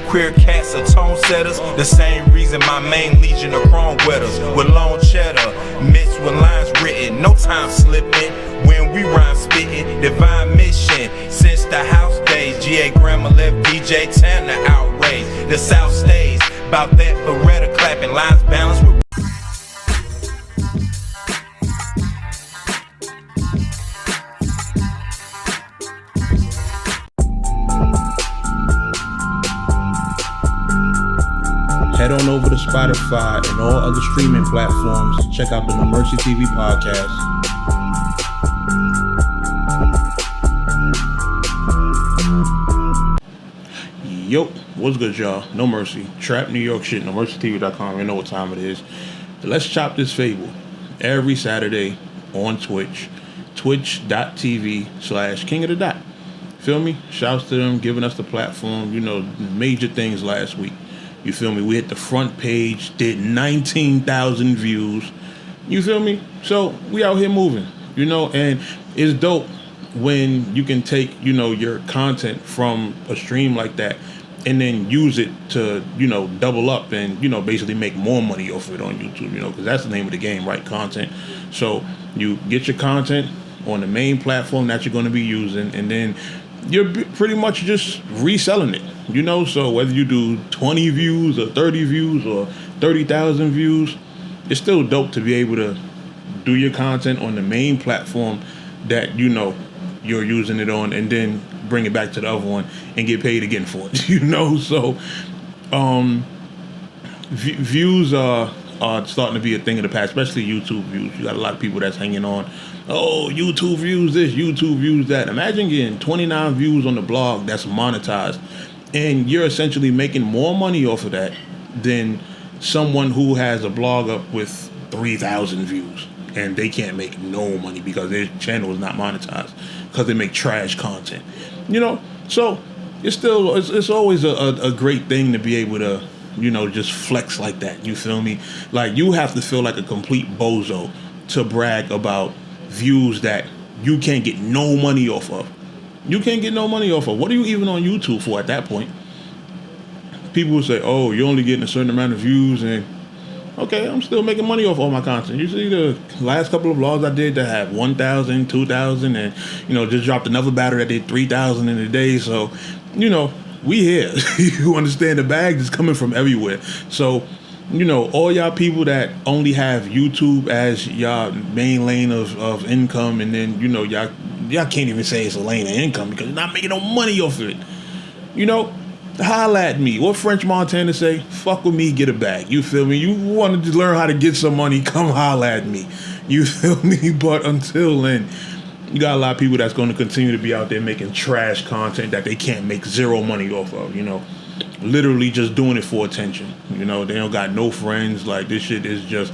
Queer cats are tone setters, the same reason my main legion of chrome wetters. With long cheddar, mixed with lines written, no time slipping. When we rhyme spitting, divine mission. Since the house days, GA Grandma left DJ Tanner outraged. The South stays, about that Beretta clapping, lines balanced with Head on over to Spotify and all other streaming platforms. Check out the NoMercyTV Podcast. Yo, what's good, y'all? No Mercy. Trap New York shit. NoMercyTV.com. You know what time it is. Let's chop this fable. Every Saturday on Twitch. Twitch.tv/King of the Dot. Feel me? Shouts to them giving us the platform. You know, major things last week. You feel me? We hit the front page, did 19,000 views. You feel me? So we out here moving, you know, and it's dope when you can take, you know, your content from a stream like that and then use it to, you know, double up and, you know, basically make more money off of it on YouTube, you know, because that's the name of the game, right? Content. So you get your content on the main platform that you're going to be using, and then you're pretty much just reselling it, you know. So whether you do 20 views or 30 views or 30,000 views, it's still dope to be able to do your content on the main platform that, you know, you're using it on, and then bring it back to the other one and get paid again for it, you know. So views are starting to be a thing of the past, especially YouTube views. You got a lot of people that's hanging on, oh, YouTube views this, YouTube views that. Imagine getting 29 views on the blog that's monetized, and you're essentially making more money off of that than someone who has a blog up with 3,000 views and they can't make no money because their channel is not monetized because they make trash content, you know. So it's always a great thing to be able to, you know, just flex like that. You feel me? Like, you have to feel like a complete bozo to brag about views that you can't get no money off of. You can't get no money off of. What are you even on YouTube for at that point? People will say, oh, you're only getting a certain amount of views, and okay, I'm still making money off all my content. You see the last couple of vlogs I did that had 1,000, 2,000, and, you know, just dropped another battery that did 3,000 in a day. So, you know, we here. You understand, the bag is coming from everywhere. So, you know, all y'all people that only have YouTube as y'all main lane of income, and then, you know, y'all can't even say it's a lane of income because you're not making no money off of it. You know, holla at me. What French Montana say? Fuck with me, get a bag. You feel me? You wanted to learn how to get some money, come holla at me. You feel me? But until then, you got a lot of people that's going to continue to be out there making trash content that they can't make zero money off of, you know. Literally just doing it for attention. You know, they don't got no friends. Like, this shit is just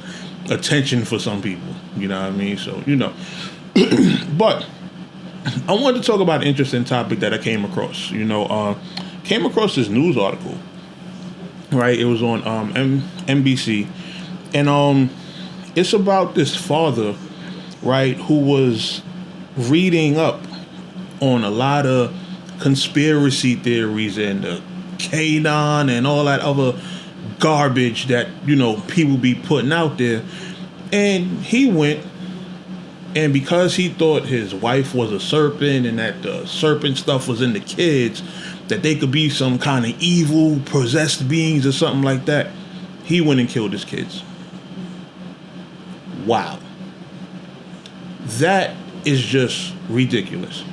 attention for some people. You know what I mean? So, you know. But I wanted to talk about an interesting topic that I came across. You know, came across this news article. Right? It was on NBC. And it's about this father, right, who was reading up on a lot of conspiracy theories and ANON and all that other garbage that, you know, people be putting out there. And he went, and because he thought his wife was a serpent and that the serpent stuff was in the kids, that they could be some kind of evil possessed beings or something like that, he went and killed his kids. Wow. That is just ridiculous.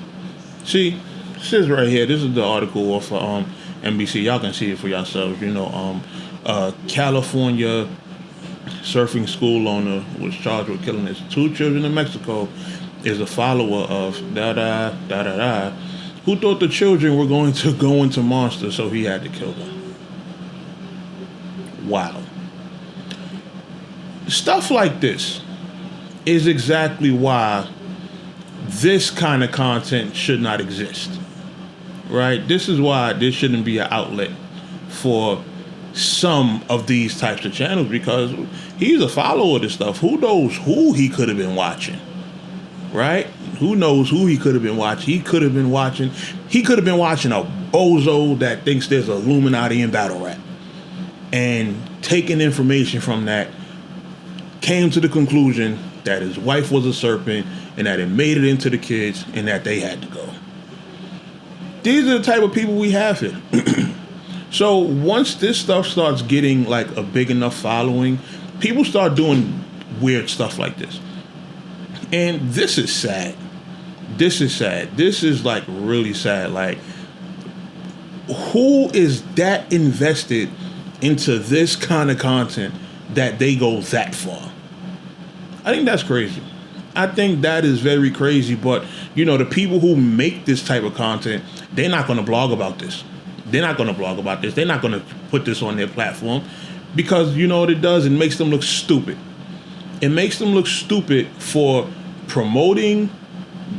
See, this is right here. This is the article off of NBC. Y'all can see it for yourselves. You know, California surfing school owner was charged with killing his 2 children in Mexico. Is a follower of who thought the children were going to go into monsters, so he had to kill them. Wow. Stuff like this is exactly why this kind of content should not exist. Right? This is why there shouldn't be an outlet for some of these types of channels, because he's a follower of this stuff. Who knows who he could have been watching? Right? Who knows who he could have been watching? He could have been watching a Ozo that thinks there's Illuminati in battle rap. And taking information from that, came to the conclusion that his wife was a serpent and that it made it into the kids and that they had to go. These are the type of people we have here. So once this stuff starts getting like a big enough following, people start doing weird stuff like this. And this is sad. This is sad. This is like really sad. Like, who is that invested into this kind of content that they go that far? I think that's crazy. I think that is very crazy. But, you know, the people who make this type of content, they're not going to blog about this. They're not going to blog about this. They're not going to put this on their platform because, you know what it does? It makes them look stupid. It makes them look stupid for promoting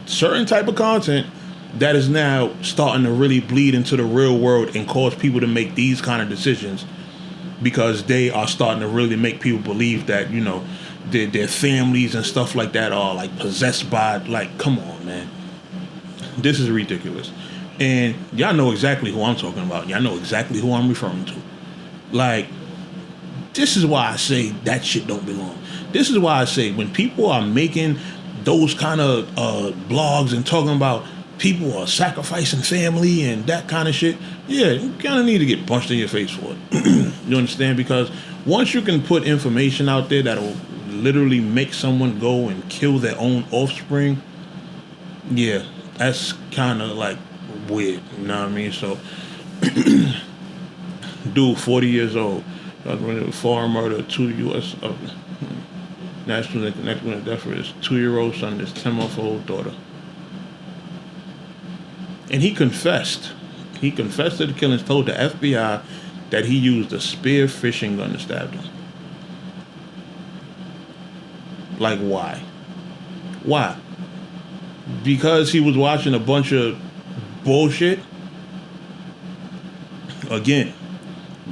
certain type of content that is now starting to really bleed into the real world and cause people to make these kind of decisions because they are starting to really make people believe that, you know, their families and stuff like that are like possessed by, like, come on, man. This is ridiculous. And y'all know exactly who I'm talking about. Y'all know exactly who I'm referring to. Like, this is why I say that shit don't belong. This is why I say when people are making those kind of blogs and talking about people are sacrificing family and that kind of shit, yeah, you kind of need to get punched in your face for it. You understand? Because once you can put information out there that'll literally make someone go and kill their own offspring, yeah, that's kind of like weird. You know what I mean? So, dude, 40 years old, foreign murder, 2 U.S. National connected with death for his 2-year-old son, his 10-month-old daughter. And he confessed. He confessed to the killings, told the FBI that he used a spear fishing gun to stab them. Like, why? Why? Because he was watching a bunch of bullshit? Again,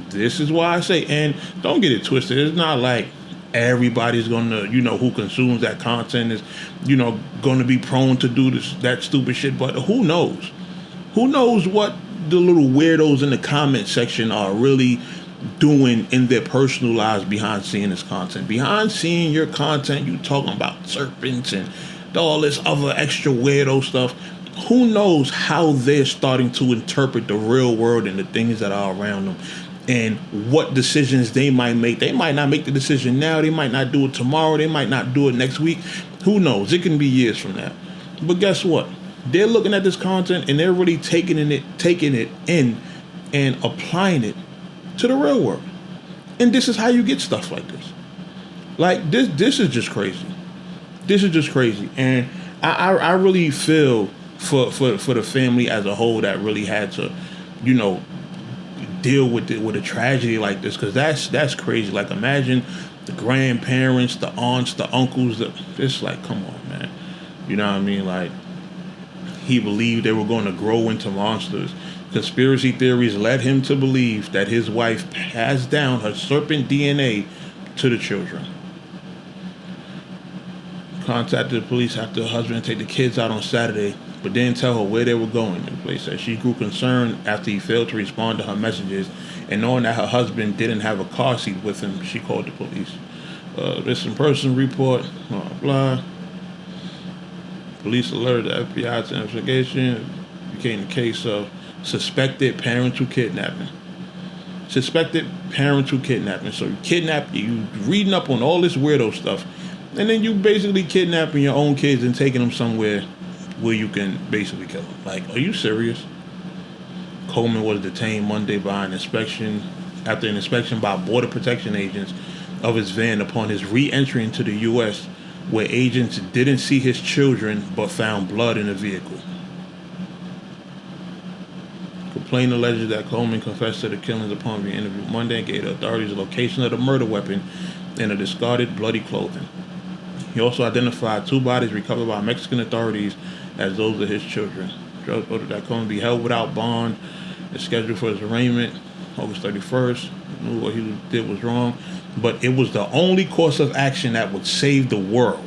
this is why I say, and don't get it twisted, it's not like everybody's gonna, you know, who consumes that content is, you know, gonna be prone to do that stupid shit. But who knows? Who knows what the little weirdos in the comment section are really doing in their personal lives behind seeing this content? Behind seeing your content, you talking about serpents and all this other extra weirdo stuff. Who knows how they're starting to interpret the real world and the things that are around them, and what decisions they might make. They might not make the decision now. They might not do it tomorrow. They might not do it next week. Who knows? It can be years from now. But guess what? They're looking at this content and they're really taking it in and applying it to the real world. And this is how you get stuff like this. Like, this is just crazy. This is just crazy. And I really feel for the family as a whole that really had to, you know, deal with a tragedy like this, because that's crazy. Like, imagine the grandparents, the aunts, the uncles. It's like, come on, man. You know what I mean? Like, he believed they were going to grow into monsters. Conspiracy theories led him to believe that his wife passed down her serpent DNA to the children. Contacted the police after her husband take the kids out on Saturday, but didn't tell her where they were going. The police said she grew concerned after he failed to respond to her messages, and knowing that her husband didn't have a car seat with him, she called the police. Missing person report, blah, blah. Police alerted the FBI to investigation. It became a case of suspected parental kidnapping. Suspected parental kidnapping. So you kidnap, you reading up on all this weirdo stuff, and then you basically kidnapping your own kids and taking them somewhere where you can basically kill them. Like, are you serious? Coleman was detained Monday by after an inspection by Border Protection agents of his van upon his re-entry into the U.S., where agents didn't see his children but found blood in the vehicle. Complaint alleges that Coleman confessed to the killings upon being interviewed Monday and gave the authorities the location of the murder weapon and the discarded bloody clothing. He also identified 2 bodies recovered by Mexican authorities as those of his children. Judge ordered that Coleman be held without bond. Is scheduled for his arraignment August 31st. Knew what he did was wrong, but it was the only course of action that would save the world.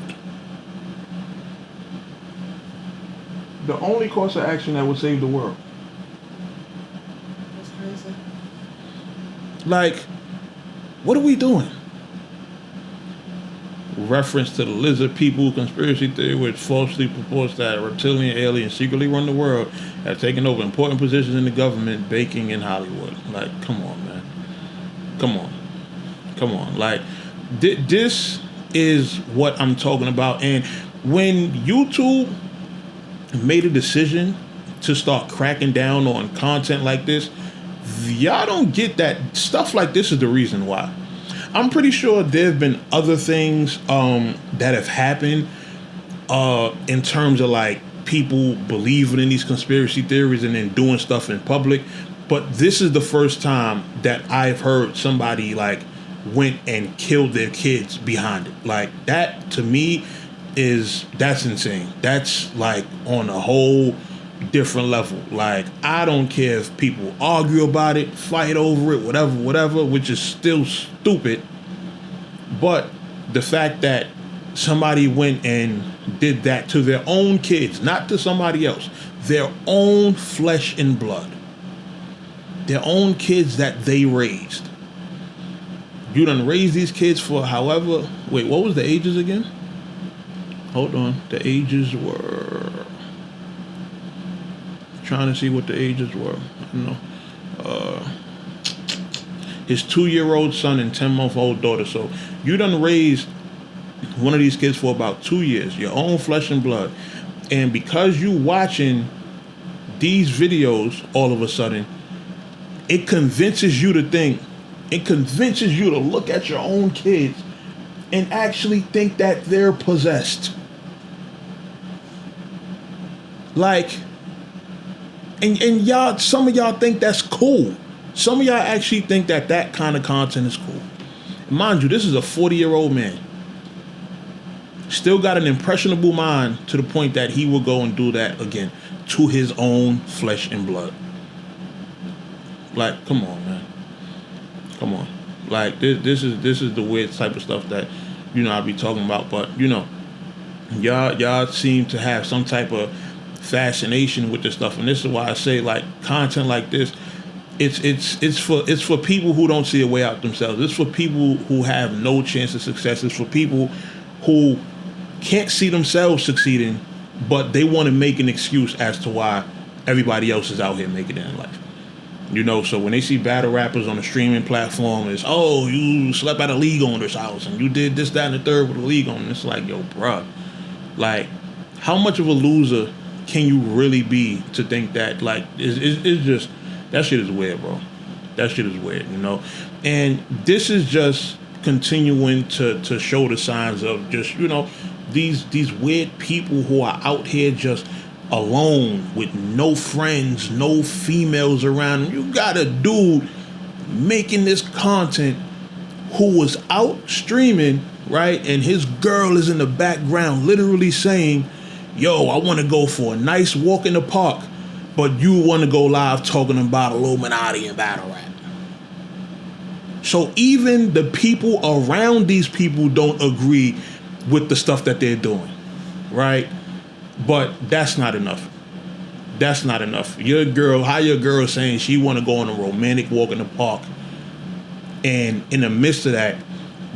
The only course of action that would save the world. Like, what are we doing? Reference to the lizard people conspiracy theory, which falsely purports that reptilian aliens secretly run the world, have taken over important positions in the government, baking in Hollywood. Like, come on, man. Come on. Like, this is what I'm talking about. And when YouTube made a decision to start cracking down on content like this, y'all don't get that stuff like this is the reason why. I'm pretty sure there have been other things that have happened in terms of like people believing in these conspiracy theories and then doing stuff in public. But this is the first time that I've heard somebody like went and killed their kids behind it. Like, that to me that's insane. That's like on a whole different level. Like, I don't care if people argue about it, fight over it, whatever, which is still stupid. But the fact that somebody went and did that to their own kids, not to somebody else, their own flesh and blood, their own kids that they raised. You done raised these kids for however, wait, what was the ages again? Hold on, the ages were, trying to see what the ages were. I don't know. His 2-year-old son and 10-month-old daughter. So you done raised one of these kids for about 2 years, your own flesh and blood. And because you watching these videos all of a sudden, it convinces you to think, it convinces you to look at your own kids and actually think that they're possessed. Like, and y'all, some of y'all think that's cool. Some of y'all actually think that that kind of content is cool. Mind you, this is a 40-year-old man. Still got an impressionable mind to the point that he will go and do that again to his own flesh and blood. Like, come on, man. Come on. Like, this is the weird type of stuff that, I be talking about. But, y'all seem to have some type of fascination with this stuff. And this is why I say, like, content like this, it's for people who don't see a way out themselves. It's for people who have no chance of success. It's for people who can't see themselves succeeding, but they want to make an excuse as to why everybody else is out here making it in life. So when they see battle rappers on a streaming platform, it's, oh, you slept at a league owner's house and you did this, that, and the third with a league owner. It's like, yo, bruh, like, how much of a loser can you really be to think that, like, it's just, that shit is weird, bro. That shit is weird, And this is just continuing to show the signs of just, these weird people who are out here just alone with no friends, no females around. You got a dude making this content who was out streaming, right? And his girl is in the background literally saying, yo, I want to go for a nice walk in the park, but you want to go live talking about Illuminati and battle rap. So even the people around these people don't agree with the stuff that they're doing, right? But that's not enough. That's not enough. Your girl saying she want to go on a romantic walk in the park, and in the midst of that,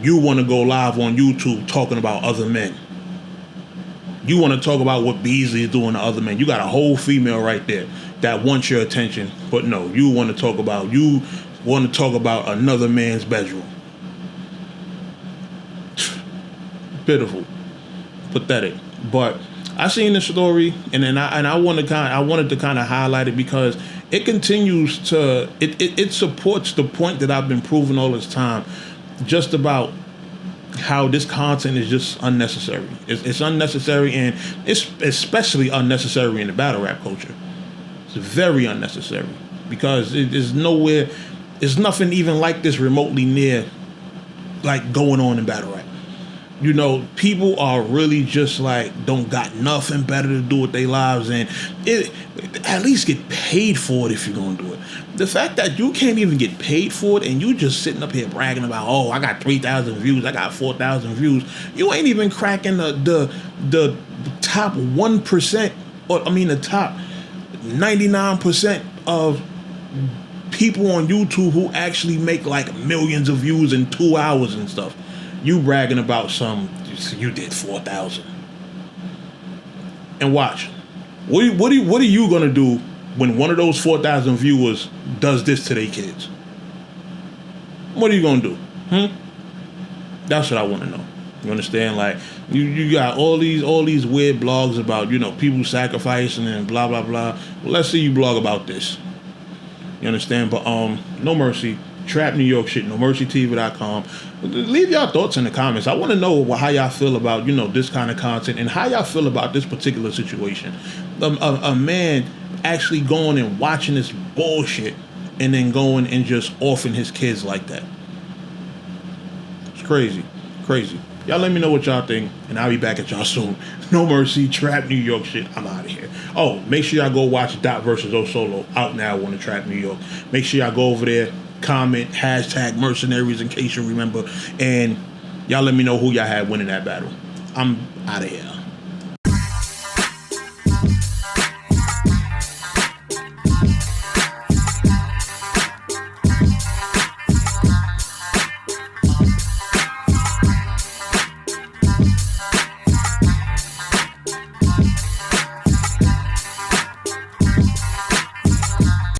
you want to go live on YouTube talking about other men. You want to talk about what Beasley is doing to other men. You got a whole female right there that wants your attention, but no, you want to talk about another man's bedroom. Pitiful, pathetic. But I seen the story, and then I wanted to kind of highlight it because it continues to it supports the point that I've been proving all this time, just about how this content is just unnecessary. It's unnecessary, and it's especially unnecessary in the battle rap culture. It's very unnecessary because there's nothing even like this remotely near like going on in battle rap. People are really just like don't got nothing better to do with their lives, and at least get paid for it if you're gonna do it. The fact that you can't even get paid for it and you just sitting up here bragging about, oh, I got 3,000 views, I got 4,000 views. You ain't even cracking the top 1%, or I mean the top 99% of people on YouTube who actually make like millions of views in 2 hours and stuff. You bragging about you did 4,000. And watch. What are you gonna do when one of those 4,000 viewers does this to their kids? What are you gonna do? That's what I want to know. You understand? Like you got all these weird blogs about, you know, people sacrificing and blah blah blah. Well, let's see you blog about this. You understand? But No Mercy, Trap New York shit, NoMercyTV.com. Leave y'all thoughts in the comments. I want to know how y'all feel about, you know, this kind of content and how y'all feel about this particular situation. A man actually going and watching this bullshit and then going and just offing his kids like that. It's crazy. Y'all let me know what y'all think, and I'll be back at y'all soon. No Mercy, Trap New York shit. I'm out of here. Oh, make sure y'all go watch Dot vs. O Solo out now on the Trap New York. Make sure y'all go over there, comment, #mercenaries in case you remember, and y'all let me know who y'all had winning that battle. I'm out of here.